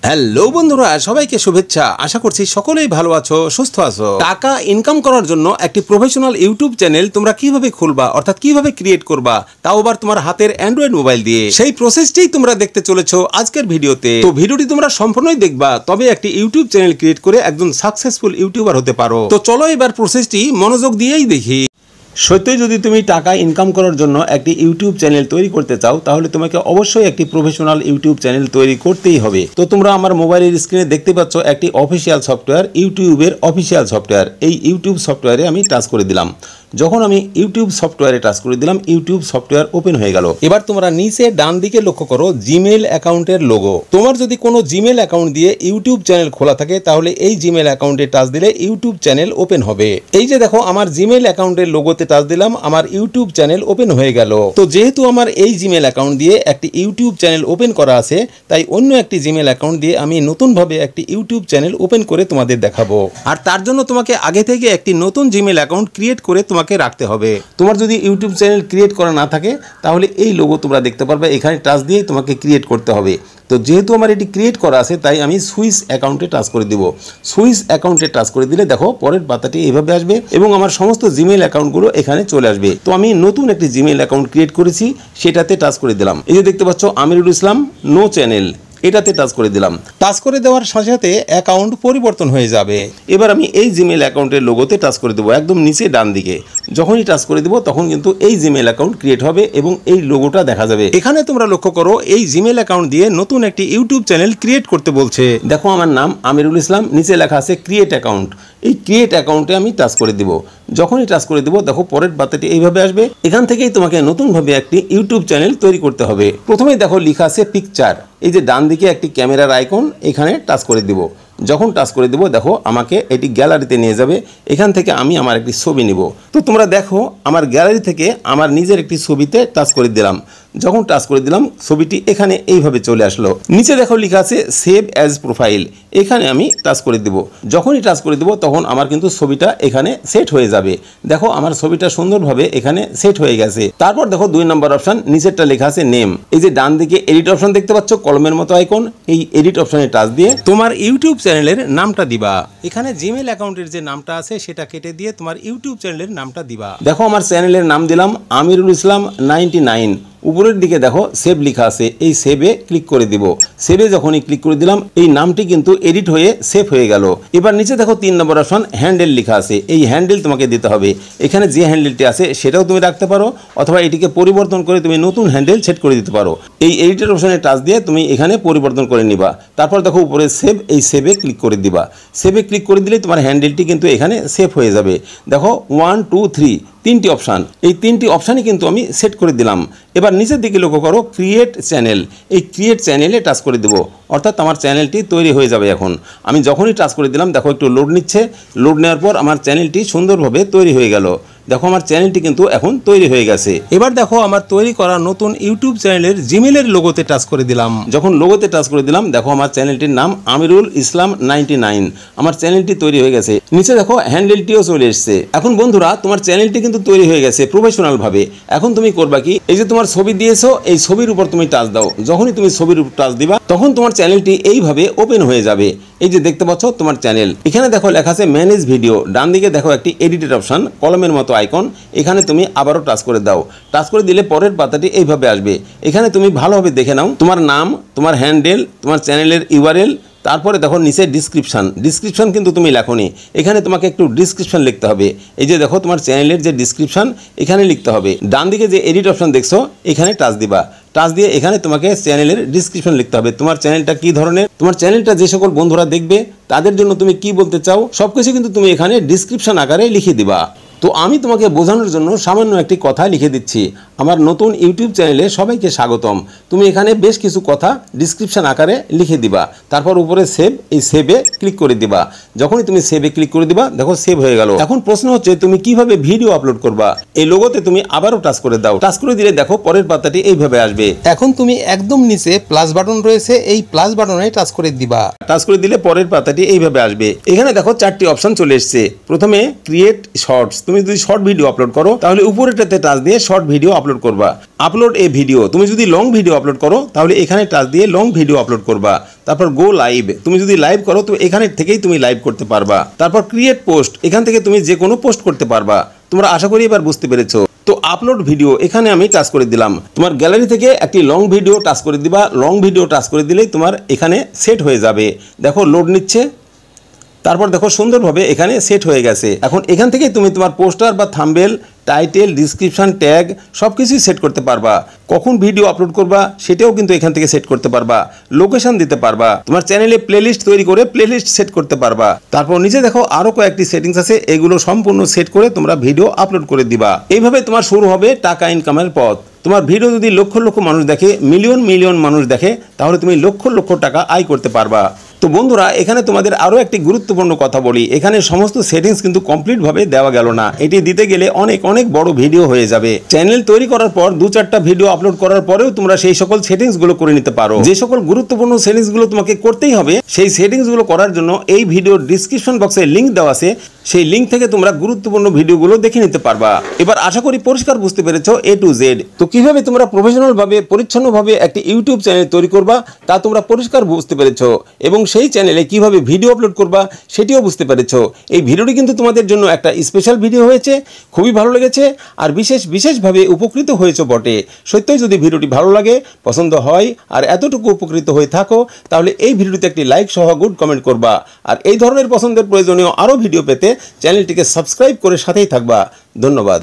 Hello বন্ধুরা, সবাইকে শুভেচ্ছা। আশা করছি সকলেই ভালো আছো, সুস্থ আছো। টাকা ইনকাম করার জন্য একটি প্রফেশনাল ইউটিউব চ্যানেল তোমরা কিভাবে খুলবা, অর্থাৎ কিভাবে ক্রিয়েট করবা, তাও আবার তোমার হাতের অ্যান্ড্রয়েড মোবাইল দিয়ে, সেই প্রসেসটি তোমরা দেখতে চলেছো আজকের ভিডিওতে। তো ভিডিওটি তোমরা সম্পূর্ণই দেখবা, তবে একটি ইউটিউব চ্যানেল ক্রিয়েট করে একজন সাকসেসফুল ইউটিউবার হতে পারো। তো চলো এবার প্রসেসটি মনোযোগ দিয়েই দেখি। সত্যই যদি তুমি টাকা ইনকাম করার জন্য একটি ইউটিউব চ্যানেল তৈরি করতে চাও, তাহলে তোমাকে অবশ্যই একটি প্রফেশনাল ইউটিউব চ্যানেল তৈরি করতেই হবে। তো তোমরা আমার মোবাইলের স্ক্রিনে দেখতে পাচ্ছ একটি অফিসিয়াল সফটওয়্যার, ইউটিউবের অফিসিয়াল সফটওয়্যার। এই ইউটিউব সফটওয়্যারে আমি টাচ করে দিলাম। যখন আমি ইউটিউব সফটওয়্যারে টাচ করে দিলাম, ইউটিউব সফটওয়্যার ওপেন হয়ে গেল। এবার তোমরা নিচে ডান দিকে লক্ষ্য করো জিমেইল অ্যাকাউন্টের লোগো। তোমার যদি কোনো জিমেইল অ্যাকাউন্ট দিয়ে ইউটিউব চ্যানেল খোলা থাকে, তাহলে এই জিমেইল অ্যাকাউন্টে টাচ দিলে ইউটিউব চ্যানেল ওপেন হবে। এই যে দেখো, আমার জিমেইল অ্যাকাউন্টের লোগোতে টাচ দিলাম, আমার ইউটিউব চ্যানেল ওপেন হয়ে গেল। তো যেহেতু আমার এই জিমেইল অ্যাকাউন্ট দিয়ে একটি ইউটিউব চ্যানেল ওপেন করা আছে, তাই অন্য একটি জিমেইল অ্যাকাউন্ট দিয়ে আমি নতুনভাবে একটি ইউটিউব চ্যানেল ওপেন করে তোমাদের দেখাবো। আর তার জন্য তোমাকে আগে থেকে একটি নতুন জিমেইল অ্যাকাউন্ট ক্রিয়েট করে তোমাকে রাখতে হবে। তোমার যদি ইউটিউব চ্যানেল ক্রিয়েট করা না থাকে, তাহলে এই লোগো তোমরা দেখতে পারবে, এখানে টাচ দিয়ে তোমাকে ক্রিয়েট করতে হবে। তো যেহেতু আমার এটি ক্রিয়েট করা আছে, তাই আমি সুইচ অ্যাকাউন্টে টাচ করে দিব। সুইচ অ্যাকাউন্টে টাচ করে দিলে দেখো পরের পাতাটি এইভাবে আসবে এবং আমার সমস্ত জিমেইল অ্যাকাউন্টগুলো এখানে চলে আসবে। তো আমি নতুন একটি জিমেইল অ্যাকাউন্ট ক্রিয়েট করেছি, সেটাতে টাচ করে দিলাম। এই যে দেখতে পাচ্ছ আমিরুল ইসলাম নো চ্যানেল, এটাতে টাচ করে দিলাম। টাচ করে দেওয়ার সাথে সাথে অ্যাকাউন্ট পরিবর্তন হয়ে যাবে। এবার আমি এই জিমেইল অ্যাকাউন্টের লোগোতে টাচ করে দেবো, একদম নিচে ডান দিকে। যখনই টাচ করে দেবো, তখন কিন্তু এই জিমেইল অ্যাকাউন্ট ক্রিয়েট হবে এবং এই লোগোটা দেখা যাবে। এখানে তোমরা লক্ষ্য করো, এই জিমেইল অ্যাকাউন্ট দিয়ে নতুন একটি ইউটিউব চ্যানেল ক্রিয়েট করতে বলছে। দেখো আমার নাম আমিরুল ইসলাম, নিচে লেখা আছে ক্রিয়েট অ্যাকাউন্ট। এই ক্রিয়েট অ্যাকাউন্টে আমি টাচ করে দিব। যখনই টাচ করে দেবো, দেখো পরের পাতাটি এইভাবে আসবে। এখান থেকেই তোমাকে নতুনভাবে একটি ইউটিউব চ্যানেল তৈরি করতে হবে। প্রথমেই দেখো লেখা আছে পিকচার। এই যে ডান দিকে একটি ক্যামেরার আইকন, এখানে টাচ করে দিব। যখন টাচ করে দেবো, দেখো আমাকে এটি গ্যালারিতে নিয়ে যাবে। এখান থেকে আমি আমার একটি ছবি নিব। তো তোমরা দেখো, আমার গ্যালারি থেকে আমার নিজের একটি ছবিতে টাচ করে দিলাম। যখন টাচ করে দিলাম, ছবিটি এখানে এইভাবে চলে আসলো। নিচে দেখো লেখা আছে সেভ অ্যাজ প্রোফাইল, এখানে আমি টাচ করে দেব। যখনই টাচ করে দেব, তখন আমার কিন্তু ছবিটা এখানে সেট হয়ে যাবে। দেখো আমার ছবিটা সুন্দরভাবে এখানে সেট হয়ে গেছে। তারপর দেখো 2 নম্বর অপশন, নিচেরটা লেখা আছে নেম। এই যে ডান দিকে এডিট অপশন দেখতে পাচ্ছ, কলমের মতো আইকন, এই এডিট অপশনে টাচ দিয়ে তোমার ইউটিউব চ্যানেলের নামটা দিবা। এখানে জিমেইল অ্যাকাউন্টের যে নামটা আছে, সেটা কেটে দিয়ে তোমার ইউটিউব চ্যানেলের নামটা দিবা। দেখো আমার চ্যানেলের নাম দিলাম আমিরুল ইসলাম 99। উপরের দিকে দেখো সেভ লেখা আছে, এই সেভে ক্লিক করে দিব। সেভে যখনই ক্লিক করে দিলাম, এই নামটি কিন্তু এডিট হয়ে সেভ হয়ে গেল। এবার নিচে দেখো 3 নম্বর অপশন হ্যান্ডেল লেখা আছে, এই হ্যান্ডেল তোমাকে দিতে হবে। এখানে যে হ্যান্ডেলটি আছে সেটাও তুমি রাখতে পারো, অথবা এটিকে পরিবর্তন করে তুমি নতুন হ্যান্ডেল সেট করে দিতে পারো। এই এডিটের অপশনে টাচ দিয়ে তুমি এখানে পরিবর্তন করে নিবা। তারপর দেখো উপরে সেভ, এই সেভে ক্লিক করে দিবা। সেভে ক্লিক করে দিলে তোমার হ্যান্ডেলটি কিন্তু এখানে সেভ হয়ে যাবে। দেখো 1 2 3 3টি অপশান, এই 3টি অপশানই কিন্তু আমি সেট করে দিলাম। এবার নিচের দিকে লক্ষ্য করো ক্রিয়েট চ্যানেল, এই ক্রিয়েট চ্যানেলে টাচ করে দেবো, অর্থাৎ আমার চ্যানেলটি তৈরি হয়ে যাবে। এখন আমি যখনই টাচ করে দিলাম, দেখো একটু লোড নিচ্ছে। লোড নেওয়ার পর আমার চ্যানেলটি সুন্দরভাবে তৈরি হয়ে গেল। দেখো আমার চ্যানেলটি কিন্তু এখন তৈরি হয়ে গেছে। এবার দেখো আমার তৈরি করা নতুন ইউটিউব চ্যানেলের জিমেইলের লোগোতে টাচ করে দিলাম। যখন লোগোতে টাচ করে দিলাম, দেখো আমার চ্যানেলটির নাম আমিরুল ইসলাম 99। আমার চ্যানেলটি তৈরি হয়ে গেছে। নিচে দেখো হ্যান্ডেলটিও চলে এসছে। এখন বন্ধুরা, তোমার চ্যানেলটি কিন্তু তৈরি হয়ে গেছে প্রফেশনাল ভাবে। এখন তুমি করবা কি, এই যে তোমার ছবি দিয়েছো, এই ছবির উপর তুমি টাচ দাও। যখনই তুমি ছবির উপর টাচ দিবা, তখন তোমার চ্যানেলটি এইভাবে ওপেন হয়ে যাবে। এই যে দেখতে পাচ্ছ তোমার চ্যানেল, এখানে দেখো লেখা আছে ম্যানেজ ভিডিও। ডান দিকে দেখো একটি এডিটের অপশন, কলমের মতো আইকন, এখানে তুমি আবারও টাচ করে দাও। টাচ করে দিলে পরের পাতাটি এইভাবে আসবে। এখানে তুমি ভালোভাবে দেখে নাও তোমার নাম, তোমার হ্যান্ডেল, তোমার চ্যানেলের ইউআরএল। তারপরে দেখো নিচে ডিসক্রিপশন কিন্তু তুমি লেখোনি, এখানে তোমাকে একটু ডিসক্রিপশন লিখতে হবে। এই যে দেখো তোমার চ্যানেলের যে ডিসক্রিপশন, এখানে লিখতে হবে। ডান দিকে যে এডিট অপশন দেখছো, এখানে টাচ দিবা। টাচ দিয়ে এখানে তোমাকে চ্যানেলের ডিসক্রিপশন লিখতে হবে। তোমার চ্যানেলটা কি ধরনের, তোমার চ্যানেলটা যে সকল বন্ধুরা দেখবে তাদের জন্য তুমি কি বলতে চাও, সবকিছু কিন্তু তুমি এখানে ডিসক্রিপশন আকারে লিখে দিবা। তো আমি তোমাকে বোঝানোর জন্য সামান্য একটি কথা লিখে দিচ্ছি। আমার নতুন ইউটিউব চ্যানেলে সবাইকে স্বাগতম। তুমি এখানে বেশ কিছু কথা ডিসক্রিপশন আকারে লিখে দিবা। তারপর উপরে সেভ, এই সেভে ক্লিক করে দিবা। যখনই তুমি সেভে ক্লিক করে দিবা, দেখো সেভ হয়ে গেল। এখন প্রশ্ন হচ্ছে তুমি কিভাবে ভিডিও আপলোড করবা। এই লোগোতে তুমি আবারও টাচ করে দাও। টাচ করে দিলে দেখো পরের পাতাটি এইভাবে আসবে। এখন তুমি একদম নিচে প্লাস বাটন রয়েছে, এই প্লাস বাটনে টাচ করে দিবা। টাচ করে দিলে পরের পাতাটি এইভাবে আসবে। এখানে দেখো 4টি অপশন চলে এসেছে। প্রথমে ক্রিয়েট শর্টস, তুমি যদি শর্ট ভিডিও আপলোড করো তাহলে উপরেটাতে টাচ দিয়ে শর্ট ভিডিও আপলোড করবা। আপলোড এ ভিডিও, তুমি যদি লং ভিডিও আপলোড করো তাহলে এখানে টাচ দিয়ে লং ভিডিও আপলোড করবা। তারপর গো লাইভ, তুমি যদি লাইভ করো তো এখানে থেকেই তুমি লাইভ করতে পারবা। তারপর ক্রিয়েট পোস্ট, এখান থেকে তুমি যে কোনো পোস্ট করতে পারবা। তোমরা আশা করি এবার বুঝতে পেরেছো। তো আপলোড ভিডিও এখানে আমি টাচ করে দিলাম। তোমার গ্যালারি থেকে একটি লং ভিডিও টাচ করে দিবা। লং ভিডিও টাচ করে দিলেই তোমার এখানে সেট হয়ে যাবে। দেখো লোড নিচ্ছে, তারপর দেখো সুন্দরভাবে এখানে সেট হয়ে গেছে। এখন এখান থেকে তুমি তোমার পোস্টার বা থাম্বনেল, টাইটেল, ডিসক্রিপশন, ট্যাগ সব কিছুই সেট করতে পারবা। কখন ভিডিও আপলোড করবা সেটাও কিন্তু এখান থেকে সেট করতে পারবা। লোকেশন দিতে পারবা। তোমার চ্যানেলে প্লেলিস্ট তৈরি করে প্লেলিস্ট সেট করতে পারবা। তারপর নিচে দেখো আরো কয়েকটি সেটিংস আছে, এগুলো সম্পূর্ণ সেট করে তোমরা ভিডিও আপলোড করে দিবা। এইভাবে তোমার শুরু হবে টাকা ইনকামের পথ। তোমার ভিডিও যদি লক্ষ লক্ষ মানুষ দেখে, মিলিয়ন মিলিয়ন মানুষ দেখে, তাহলে তুমি লক্ষ লক্ষ টাকা আয় করতে পারবা। তো বন্ধুরা, এখানে তোমাদের আরও একটি গুরুত্বপূর্ণ কথা বলি। এখানে সমস্ত সেটিংস কিন্তু কমপ্লিটভাবে দেওয়া গেল না। এটি দিতে গেলে অনেক অনেক বড় ভিডিও হয়ে যাবে। চ্যানেল তৈরি করার পর 2-4টা ভিডিও আপলোড করার পরেও তোমরা সেই সকল সেটিংসগুলো করে নিতে পারো। যে সকল গুরুত্বপূর্ণ সেটিংসগুলো তোমাকে করতেই হবে, সেই সেটিংসগুলো করার জন্য এই ভিডিওর ডিসক্রিপশন বক্সে লিঙ্ক দেওয়া আছে। সেই লিঙ্ক থেকে তোমরা গুরুত্বপূর্ণ ভিডিওগুলো দেখে নিতে পারবা। এবার আশা করি পরিষ্কার বুঝতে পেরেছো A to Z। তো কিভাবে তোমরা প্রফেশনালভাবে পরিচ্ছন্নভাবে একটি ইউটিউব চ্যানেল তৈরি করবা তা তোমরা পরিষ্কার বুঝতে পেরেছো, এবং সেই চ্যানেলে কিভাবে ভিডিও আপলোড করবা সেটিও বুঝতে পেরেছো। এই ভিডিওটি কিন্তু তোমাদের জন্য একটা স্পেশাল ভিডিও হয়েছে, খুবই ভালো লেগেছে আর বিশেষভাবে উপকৃত হয়েছে বটে। সত্যই যদি ভিডিওটি ভালো লাগে, পছন্দ হয় আর এতটুকু উপকৃত হয়ে থাকো, তাহলে এই ভিডিওটিতে একটি লাইক সহ গুড কমেন্ট করবা। আর এই ধরনের পছন্দের প্রয়োজনীয় আরও ভিডিও পেতে চ্যানেলটিকে সাবস্ক্রাইব করে সাথেই থাকবা। ধন্যবাদ।